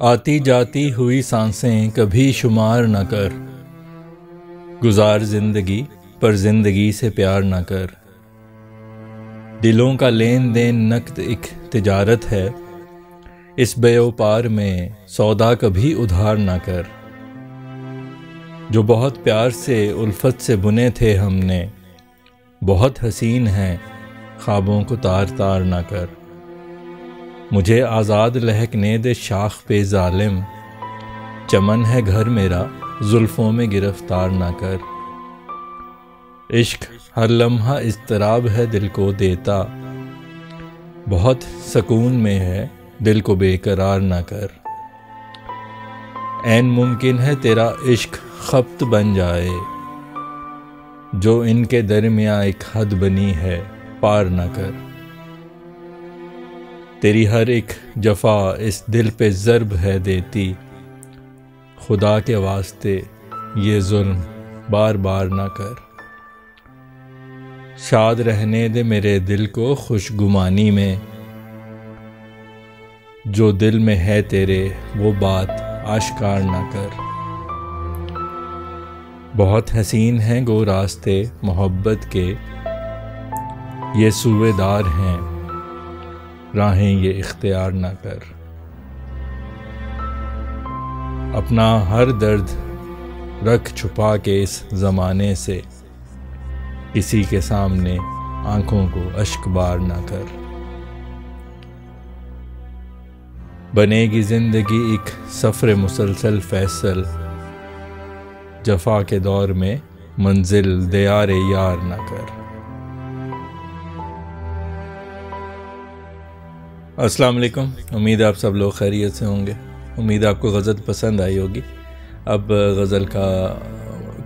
آتی جاتی ہوئی سانسیں کبھی شمار نہ کر، گزار زندگی پر زندگی سے پیار نہ کر۔ دلوں کا لین دین نقد ایک تجارت ہے، اس بے و پار میں سودا کبھی ادھار نہ کر۔ جو بہت پیار سے الفت سے بنے تھے ہم نے، بہت حسین ہیں خوابوں کو تار تار نہ کر۔ مجھے آزاد لہکنے دے شاخ پہ ظالم، چمن ہے گھر میرا زلفوں میں گرفتار نہ کر۔ عشق ہر لمحہ اضطراب ہے دل کو دیتا، بہت سکون میں ہے دل کو بے قرار نہ کر۔ عین ممکن ہے تیرا عشق خبط بن جائے، جو ان کے درمیاں ایک حد بنی ہے پار نہ کر۔ تیری ہر ایک جفا اس دل پہ ضرب ہے دیتی، خدا کے واسطے یہ ظلم بار بار نہ کر۔ شاد رہنے دے میرے دل کو خوش گمانی میں، جو دل میں ہے تیرے وہ بات آشکار نہ کر۔ بہت حسین ہیں گو راستے محبت کے، یہ سوئے دار ہیں راہیں یہ اختیار نہ کر۔ اپنا ہر درد رکھ چھپا کے اس زمانے سے، کسی کے سامنے آنکھوں کو اشک بار نہ کر۔ بنے گی زندگی ایک سفر مسلسل فیصل، جفا کے دور میں منزل دیار یار نہ کر۔ السلام علیکم، امید ہے آپ سب لوگ خیریت سے ہوں گے۔ امید ہے آپ کو غزل پسند آئی ہوگی۔ اب غزل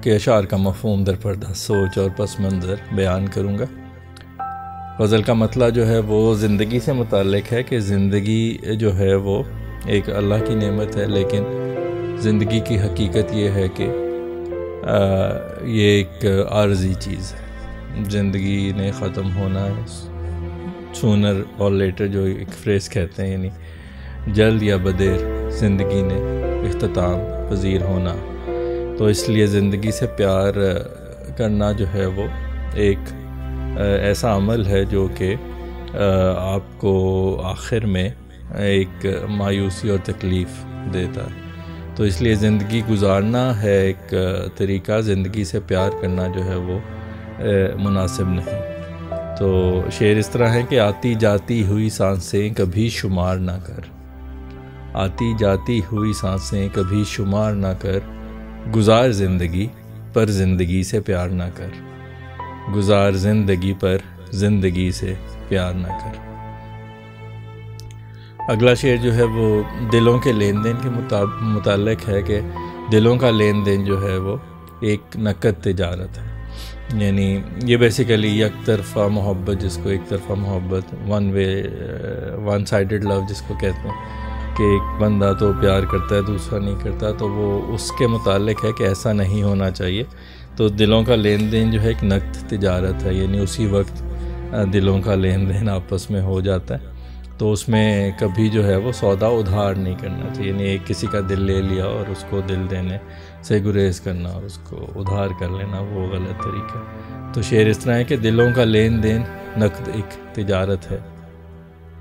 کے اشعار کا مفہوم در پردہ سوچ اور پس منظر بیان کروں گا۔ غزل کا مطلع جو ہے وہ زندگی سے متعلق ہے کہ زندگی جو ہے وہ ایک اللہ کی نعمت ہے، لیکن زندگی کی حقیقت یہ ہے کہ یہ ایک عارضی چیز ہے۔ زندگی نے ختم ہونا ہے، سونر اور لیٹر جو ایک فریز کہتے ہیں، یعنی جلد یا بدیر زندگی نے اختتام پذیر ہونا۔ تو اس لیے زندگی سے پیار کرنا جو ہے وہ ایک ایسا عمل ہے جو کہ آپ کو آخر میں ایک مایوسی اور تکلیف دیتا ہے۔ تو اس لیے زندگی گزارنا ہے ایک طریقہ، زندگی سے پیار کرنا جو ہے وہ مناسب نہیں۔ تو شعر اس طرح ہے کہ آتی جاتی ہوئی سانسیں کبھی شمار نہ کر، آتی جاتی ہوئی سانسیں کبھی شمار نہ کر، گزار زندگی پر زندگی سے پیار نہ کر، گزار زندگی پر زندگی سے پیار نہ کر۔ اگلا شعر جو ہے وہ دلوں کے لین دین کے متعلق ہے کہ دلوں کا لین دین جو ہے وہ ایک نقد تجارت ہے، یعنی یہ بیسیکلی یک طرفہ محبت، جس کو ایک طرفہ محبت، ون سائیڈڈ لو جس کو کہتے ہیں، کہ ایک بندہ تو پیار کرتا ہے دوسرا نہیں کرتا، تو وہ اس کے متعلق ہے کہ ایسا نہیں ہونا چاہیے۔ تو دلوں کا لین دین جو ہے ایک نقد تجارت ہے، یعنی اسی وقت دلوں کا لین دین آپس میں ہو جاتا ہے۔ تو اس میں کبھی جو ہے وہ سودا ادھار نہیں کرنا چاہیے، یعنی ایک کسی کا دل لے لیا اور اس کو دل دینے سے گریز کرنا اور اس کو ادھار کر لینا، وہ غلط طریقہ۔ تو شعر اس طرح ہے کہ دلوں کا لین دین نقد ایک تجارت ہے،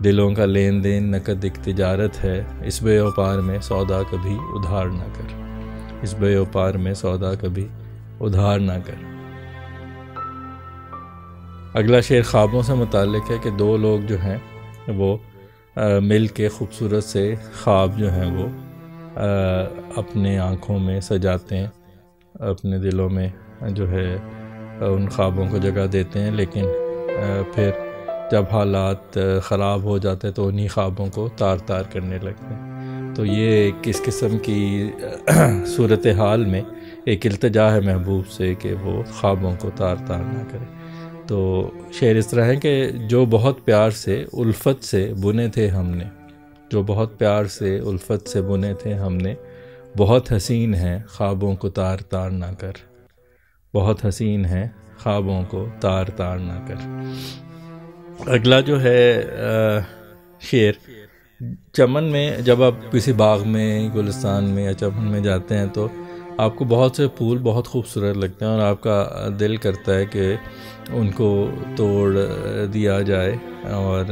دلوں کا لین دین نقد ایک تجارت ہے، اس بے وپار میں سودا کبھی ادھار نہ کر، اس بے وپار میں سودا کبھی ادھار نہ کر۔ اگلا شعر خوابوں سے متعلق ہے کہ دو لوگ جو ہیں وہ مل کے خوبصورت سے خواب جو ہیں وہ اپنے آنکھوں میں سجاتے ہیں، اپنے دلوں میں جو ہے ان خوابوں کو جگہ دیتے ہیں، لیکن پھر جب حالات خراب ہو جاتے تو انہی خوابوں کو تار تار کرنے لگتے ہیں۔ تو یہ کس قسم کی صورتحال میں ایک التجا ہے محبوب سے کہ وہ خوابوں کو تار تار نہ کرے۔ تو شعر اس طرح ہے کہ جو بہت پیار سے الفت سے بنے تھے ہم نے، جو بہت پیار سے الفت سے بنے تھے ہم نے، بہت حسین ہیں خوابوں کو تار تار نہ کر، بہت حسین ہیں خوابوں کو تار تار نہ کر۔ اگلا جو ہے شعر چمن میں جب آپ کسی باغ میں، گلستان میں یا چمن میں جاتے ہیں تو آپ کو بہت سے پھول بہت خوبصورت لگتے ہیں اور آپ کا دل کرتا ہے کہ ان کو توڑ دیا جائے، اور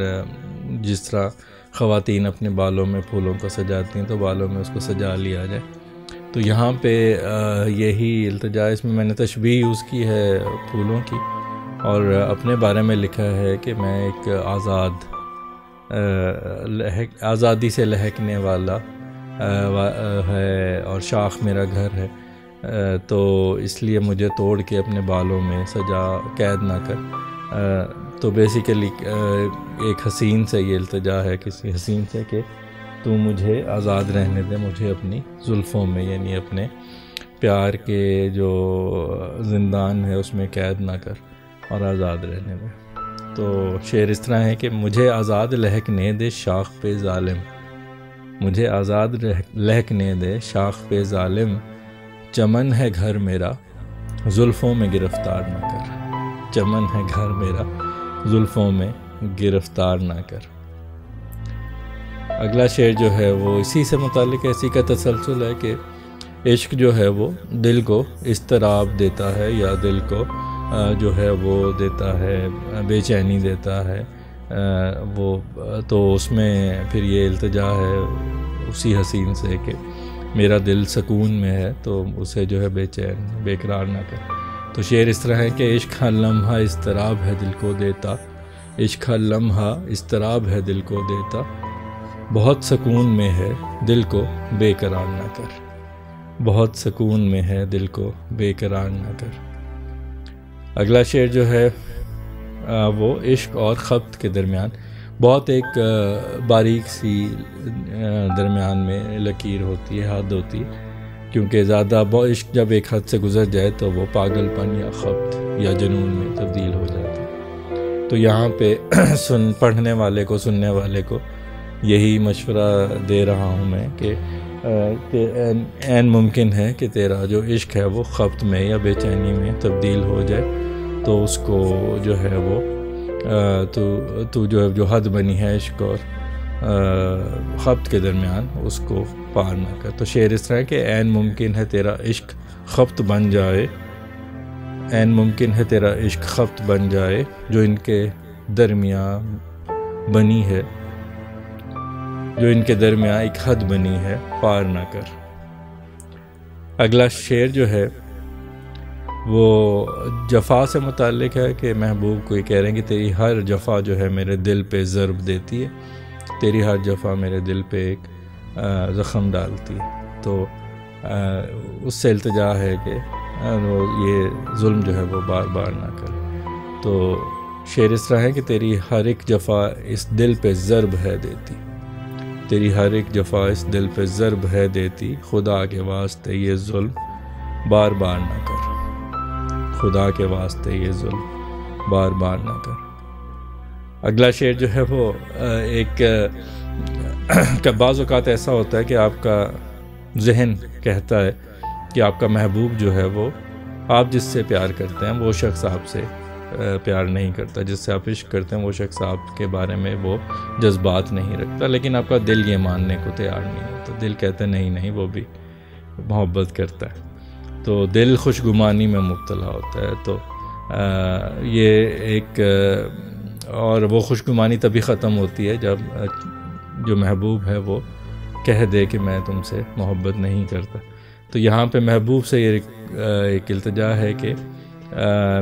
جس طرح خواتین اپنے بالوں میں پھولوں کو سجاتی ہیں تو بالوں میں اس کو سجا لیا جائے۔ تو یہاں پہ یہی التجا، اس میں نے تشبیہ یوز کی ہے پھولوں کی، اور اپنے بارے میں لکھا ہے کہ میں ایک آزادی سے لہکنے والا ہے، اور شاخ میرا گھر ہے، تو اس لیے مجھے توڑ کے اپنے بالوں میں سجا، قید نہ کر۔ تو بیسیکلی ایک حسین سے یہ التجا ہے کسی حسین سے کہ تو مجھے آزاد رہنے دے، مجھے اپنی زلفوں میں، یعنی اپنے پیار کے جو زندان ہے اس میں قید نہ کر اور آزاد رہنے دے۔ تو شعر اس طرح ہے کہ مجھے آزاد لہکنے دے شاخ پہ ظالم، مجھے آزاد لہکنے دے شاخ پہ ظالم، چمن ہے گھر میرا زلفوں میں گرفتار نہ کر، چمن ہے گھر میرا زلفوں میں گرفتار نہ کر۔ اگلا شعر جو ہے وہ اسی سے متعلق ہے، اسی کا تسلسل ہے کہ عشق جو ہے وہ دل کو اضطراب دیتا ہے، یا دل کو جو ہے وہ دیتا ہے، بے چینی دیتا ہے، وہ تو اس میں پھر یہ التجا ہے اسی حسین سے کہ میرا دل سکون میں ہے تو اسے جو ہے بے چین بے قرار نہ کر۔ تو شعر اس طرح ہے کہ عشق ہر لمحہ اضطراب ہے دل کو دیتا، عشق ہر لمحہ اضطراب ہے دل کو دیتا، بہت سکون میں ہے دل کو بے قرار نہ کر، بہت سکون میں ہے دل کو بے قرار نہ کر۔ اگلا شعر جو ہے وہ عشق اور خبط کے درمیان، بہت ایک باریک سی درمیان میں لکیر ہوتی ہے، حد ہوتی ہے، کیونکہ زیادہ عشق جب ایک حد سے گزر جائے تو وہ پاگل پن یا خبط یا جنون میں تبدیل ہو جاتا ہے۔ تو یہاں پہ پڑھنے والے کو، سننے والے کو یہی مشورہ دے رہا ہوں میں کہ عین ممکن ہے کہ تیرا جو عشق ہے وہ خبط میں یا بے چینی میں تبدیل ہو جائے، تو اس کو جو ہے وہ تو جو حد بنی ہے عشق اور خبط کے درمیان اس کو پار نہ کر۔ تو شعر اس طرح کہ عین ممکن ہے تیرا عشق خبط بن جائے، عین ممکن ہے تیرا عشق خبط بن جائے، جو ان کے درمیان بنی ہے، جو ان کے درمیان ایک حد بنی ہے، پار نہ کر۔ اگلا شعر جو ہے وہ جفا سے متعلق ہے کہ محبوب کو یہ کہہ رہے ہیں کہ تیری ہر جفا جو ہے میرے دل پہ ضرب دیتی ہے، تیری ہر جفا میرے دل پہ ایک زخم ڈالتی ہے۔ تو اس سے التجا ہے کہ یہ ظلم جو ہے وہ بار بار نہ کرے۔ تو شعر اس طرح ہے کہ تیری ہر ایک جفا اس دل پہ ضرب ہے دیتی، تیری ہر ایک جفا اس دل پہ ضرب ہے دیتی، خدا کے واسطے یہ ظلم بار بار نہ کر، خدا کے واسطے یہ ظلم بار بار نہ کر۔ اگلا شعر جو ہے وہ ایک بعض اوقات ایسا ہوتا ہے کہ آپ کا ذہن کہتا ہے کہ آپ کا محبوب جو ہے وہ آپ جس سے پیار کرتے ہیں وہ شخص آپ سے پیار نہیں کرتا، جس سے آپ عشق کرتے ہیں وہ شخص آپ کے بارے میں وہ جذبات نہیں رکھتا، لیکن آپ کا دل یہ ماننے کو تیار نہیں ہوتا۔ دل کہتا ہے نہیں وہ بھی محبت کرتا ہے، تو دل خوش گمانی میں مبتلا ہوتا ہے۔ تو یہ ایک اور وہ خوش گمانی تبھی ختم ہوتی ہے جب جو محبوب ہے وہ کہہ دے کہ میں تم سے محبت نہیں کرتا۔ تو یہاں پہ محبوب سے یہ ایک التجا ہے کہ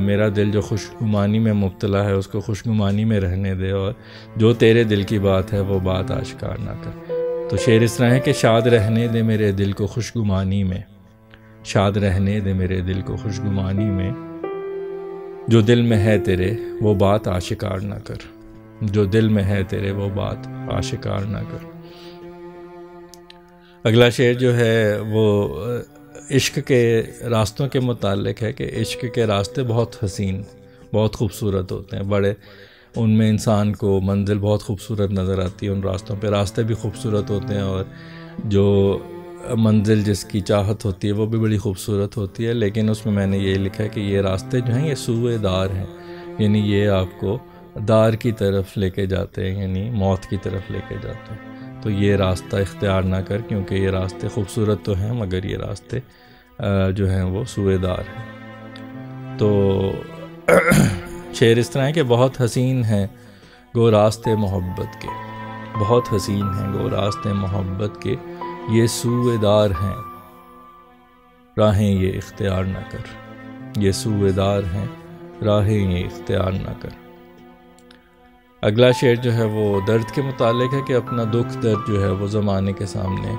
میرا دل جو خوش گمانی میں مبتلا ہے اس کو خوش گمانی میں رہنے دے، اور جو تیرے دل کی بات ہے وہ بات آشکار نہ کر۔ تو شعر اس طرح ہے کہ شاد رہنے دے میرے دل کو خوش گمانی میں، شاد رہنے دے میرے دل کو خوش گمانی میں، جو دل میں ہے تیرے وہ بات آشکار نہ کر، جو دل میں ہے تیرے وہ بات آشکار نہ کر۔ اگلا شعر جو ہے وہ عشق کے راستوں کے متعلق ہے کہ عشق کے راستے بہت حسین، بہت خوبصورت ہوتے ہیں، بڑے ان میں انسان کو منزل بہت خوبصورت نظر آتی ہے، ان راستوں پہ راستے بھی خوبصورت ہوتے ہیں، اور جو منزل جس کی چاہت ہوتی ہے وہ بھی بڑی خوبصورت ہوتی ہے، لیکن اس میں نے یہ لکھا ہے کہ یہ راستے جو ہیں یہ سوئے دار ہیں، یعنی یہ آپ کو دار کی طرف لے کے جاتے ہیں، یعنی موت کی طرف لے کے جاتے ہیں۔ تو یہ راستہ اختیار نہ کر، کیونکہ یہ راستے خوبصورت تو ہیں مگر یہ راستے جو ہیں وہ سوئے دار ہیں۔ تو شعر اس طرح ہے کہ بہت حسین ہیں گو راستے محبت کے، بہت حسین ہیں گو راستے محبت کے، یہ سوئے دار ہیں راہیں یہ اختیار نہ کر، یہ سوئے دار ہیں راہیں یہ اختیار نہ کر۔ اگلا شعر جو ہے وہ درد کے متعلق ہے کہ اپنا دکھ درد جو ہے وہ زمانے کے سامنے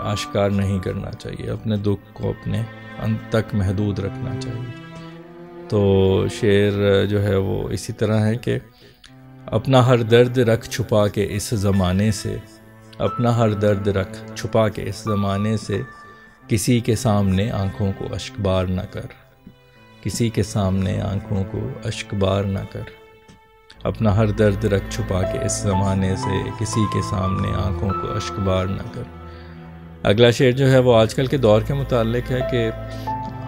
آشکار نہیں کرنا چاہیے، اپنے دکھ کو اپنے انت تک محدود رکھنا چاہیے۔ تو شعر جو ہے وہ اسی طرح ہے کہ اپنا ہر درد رکھ چھپا کے اس زمانے سے، اپنا ہر درد رکھ چھپا کے اس زمانے سے، کسی کے سامنے آنکھوں کو اشک بار نہ کر، کسی کے سامنے آنکھوں کو اشک بار نہ کر، اپنا ہر درد رکھ چھپا کے اس زمانے سے، کسی کے سامنے آنکھوں کو اشک بار نہ کر۔ اگلا شعر جو ہے وہ آج کل کے دور کے متعلق ہے کہ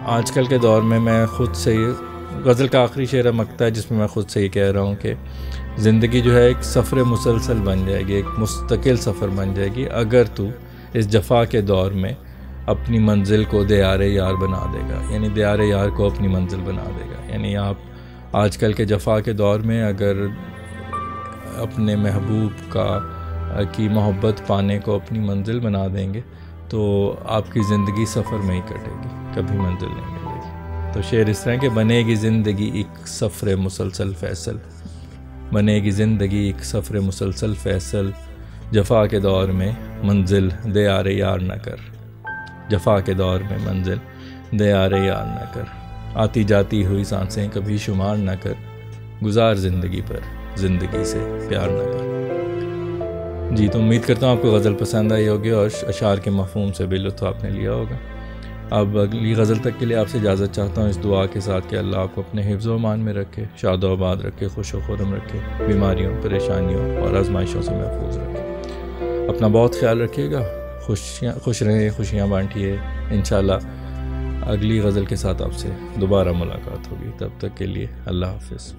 آج کل کے دور میں خود سے غزل کا آخری شعر مقطع ہے جس میں خود سے یہ کہہ رہا ہوں کہ زندگی جو ہے ایک سفر مسلسل بن جائے گی، ایک مستقل سفر بن جائے گی اگر تو اس جفا کے دور میں اپنی منزل کو دیار یار بنا دے گا، یعنی دیار یار کو اپنی منزل بنا دے گا۔ یعنی آپ آج کل کے جفا کے دور میں اگر اپنے محبوب کی محبت پانے کو اپنی منزل بنا دیں گے تو آپ کی زندگی سفر میں ہی کٹے گی، کبھی منزل نہیں ملے گی۔ تو شعر اس طرح کہ بنے گی زندگی ایک سفر مسلسل فیصل، بنے گی زندگی ایک سفر مسلسل فیصل، جفا کے دور میں منزل دیار یار نہ کر، جفا کے دور میں منزل دیار یار نہ کر، آتی جاتی ہوئی سانسیں کبھی شمار نہ کر، گزار زندگی پر زندگی سے پیار نہ کر۔ جی تو امید کرتا ہوں آپ کو غزل پسند آئی ہوگی اور اشعار کے مفہوم سے بھی لطف آپ نے لیا ہوگا۔ اب اگلی غزل تک کے لیے آپ سے اجازت چاہتا ہوں اس دعا کے ساتھ کہ اللہ آپ کو اپنے حفظ و امان میں رکھے، شاد و آباد رکھے، خوش و خرم رکھے، بیماریوں، پریشانیوں اور آزمائشوں سے محفوظ رکھے۔ اپنا بہت خیال رکھیے گا، خوش رہیں، خوشیاں بانٹیے۔ انشاءاللہ اگلی غزل کے ساتھ آپ سے دوبارہ ملاقات ہوگی، تب تک کے لیے اللہ حافظ۔